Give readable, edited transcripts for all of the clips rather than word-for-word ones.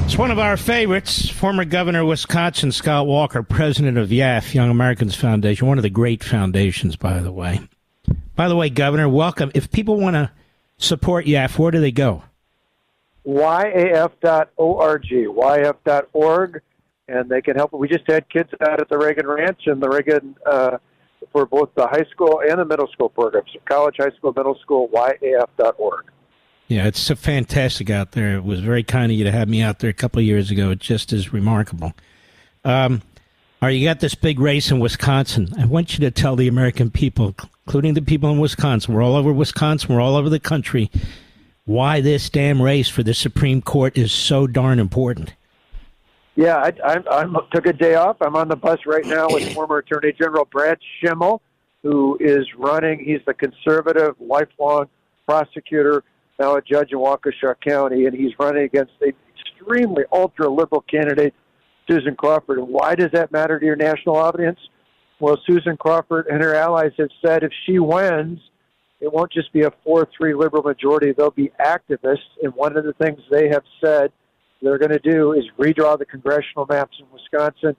It's one of our favorites, former Governor of Wisconsin, Scott Walker, president of YAF, Young Americans Foundation, one of the great foundations, by the way. By the way, Governor, welcome. If people want to support YAF, where do they go? YAF.org, YAF.org, and they can help. We just had kids out at the Reagan Ranch and the Reagan, for both the high school and the middle school programs, college, high school, middle school, YAF.org. Yeah, it's so fantastic out there. It was very kind of you to have me out there a couple of years ago. It just is remarkable. You got this big race in Wisconsin. I want you to tell the American people, including the people in Wisconsin, we're all over Wisconsin, we're all over the country, why this damn race for the Supreme Court is so darn important. Yeah, I took a day off. I'm on the bus right now with former Attorney General Brad Schimmel, who is running. He's the conservative, lifelong prosecutor, now a judge in Waukesha County, and he's running against an extremely ultra-liberal candidate, Susan Crawford. And why does that matter to your national audience? Well, Susan Crawford and her allies have said if she wins, it won't just be a 4-3 liberal majority. They'll be activists, and one of the things they have said they're going to do is redraw the congressional maps in Wisconsin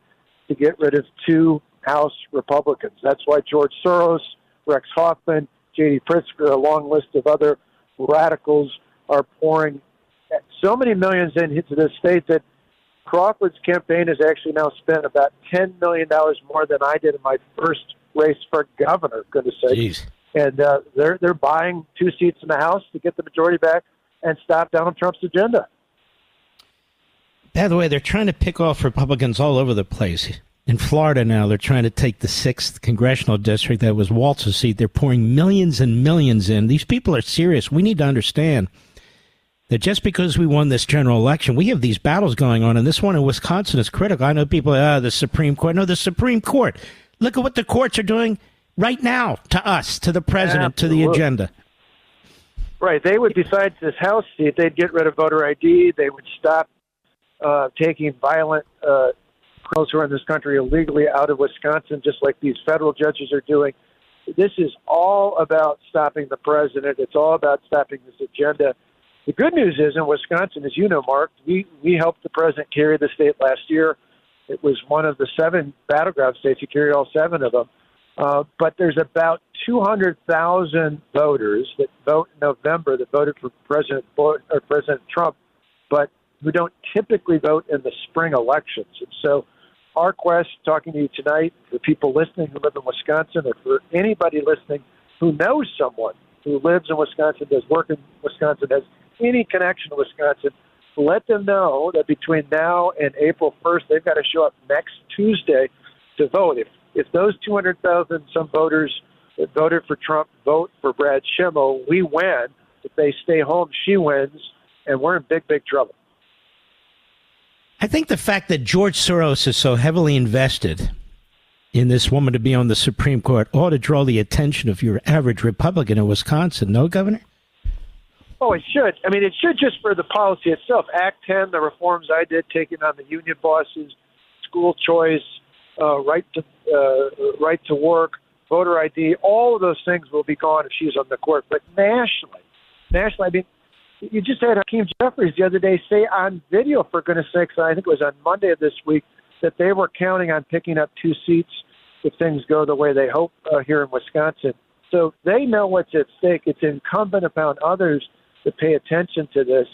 to get rid of 2 House Republicans. That's why George Soros, Rex Hoffman, J.D. Pritzker, a long list of other radicals are pouring so many millions into this state that Crawford's campaign has actually now spent about $10 million more than I did in my first race for governor, goodness sakes. And they're buying 2 seats in the House to get the majority back and stop Donald Trump's agenda. By the way, they're trying to pick off Republicans all over the place. In Florida now, they're trying to take the 6th congressional district that was Waltz's seat. They're pouring millions and millions in. These people are serious. We need to understand that just because we won this general election, we have these battles going on, and this one in Wisconsin is critical. I know people, the Supreme Court. No, the Supreme Court. Look at what the courts are doing right now to us, to the president, to Absolutely. the agenda. Right. They would, besides this House seat, they'd get rid of voter ID. They would stop taking violent criminals who are in this country illegally out of Wisconsin, just like these federal judges are doing. This is all about stopping the president. It's all about stopping this agenda. The good news is in Wisconsin, as you know, Mark, we helped the president carry the state last year. It was one of the 7 battleground states. He carried all 7 of them. But there's about 200,000 voters that vote in November that voted for President Trump, but who don't typically vote in the spring elections. And so our quest, talking to you tonight, for people listening who live in Wisconsin, or for anybody listening who knows someone who lives in Wisconsin, does work in Wisconsin, has any connection to Wisconsin, let them know that between now and April 1st, they've got to show up next Tuesday to vote. If those 200,000 some voters that voted for Trump vote for Brad Schimmel, we win. If they stay home, she wins, and we're in big, big trouble. I think the fact that George Soros is so heavily invested in this woman to be on the Supreme Court ought to draw the attention of your average Republican in Wisconsin. No, Governor? Oh, it should. I mean, it should just for the policy itself. Act 10, the reforms I did, taking on the union bosses, school choice, right to work, voter ID, all of those things will be gone if she's on the court. But nationally, I mean, you just had Hakeem Jeffries the other day say on video, for goodness sakes, I think it was on Monday of this week, that they were counting on picking up 2 seats if things go the way they hope here in Wisconsin. So they know what's at stake. It's incumbent upon others to pay attention to this,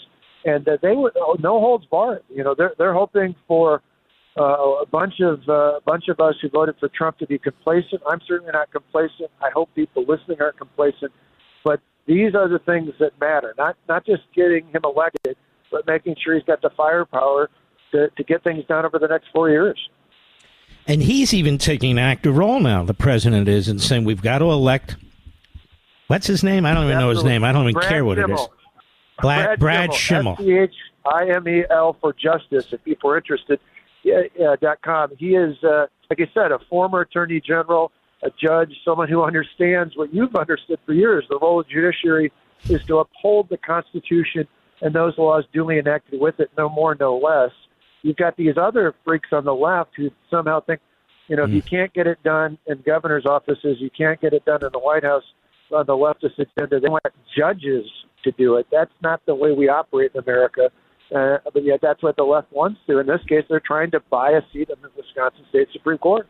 and that they would no holds barred. You know, they're hoping for a bunch of us who voted for Trump to be complacent. I'm certainly not complacent. I hope people listening aren't complacent, but these are the things that matter. Not just getting him elected, but making sure he's got the firepower to get things done over the next 4 years. And he's even taking an active role now, the president is, and saying we've got to elect. What's his name? I don't even know his name. I don't even care what Schimmel. it is. Brad Schimmel. SCHIMEL for Justice, if people are interested, .com. He is, like I said, a former attorney general, a judge, someone who understands what you've understood for years. The role of judiciary is to uphold the Constitution and those laws duly enacted with it, no more, no less. You've got these other freaks on the left who somehow think, you know, if you can't get it done in governor's offices, you can't get it done in the White House on the leftist agenda. They want judges to do it. That's not the way we operate in America. But and yet that's what the left wants to. In this case, they're trying to buy a seat in the Wisconsin State Supreme Court.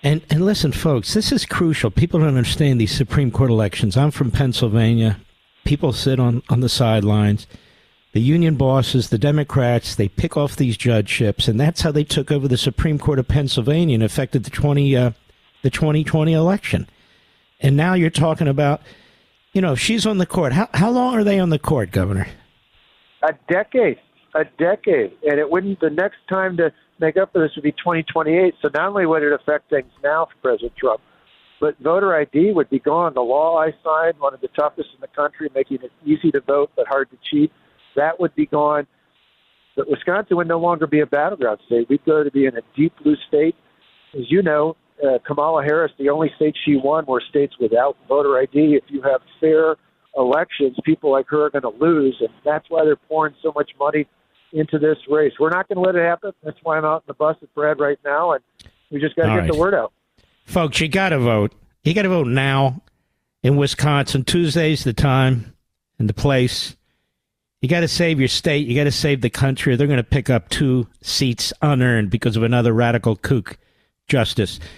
And listen, folks, this is crucial. People don't understand these Supreme Court elections. I'm from Pennsylvania. People sit on the sidelines. The union bosses, the Democrats, they pick off these judgeships, and that's how they took over the Supreme Court of Pennsylvania and affected the 2020 election. And now you're talking about, if she's on the court, how long are they on the court, Governor? A decade. And it wouldn't, the next time to make up for this would be 2028. So not only would it affect things now for President Trump, but voter ID would be gone. The law I signed, one of the toughest in the country, making it easy to vote but hard to cheat, that would be gone. But Wisconsin would no longer be a battleground state. We'd go to be in a deep blue state. As you know, Kamala Harris, the only states she won were states without voter ID. If you have fair elections, people like her are going to lose, and that's why they're pouring so much money into this race. We're not going to let it happen. That's why I'm out in the bus with Brad right now, and we just got to get the word out. Folks, you got to vote. You got to vote now in Wisconsin. Tuesday's the time and the place. You got to save your state. You got to save the country. They're going to pick up 2 seats unearned because of another radical kook justice.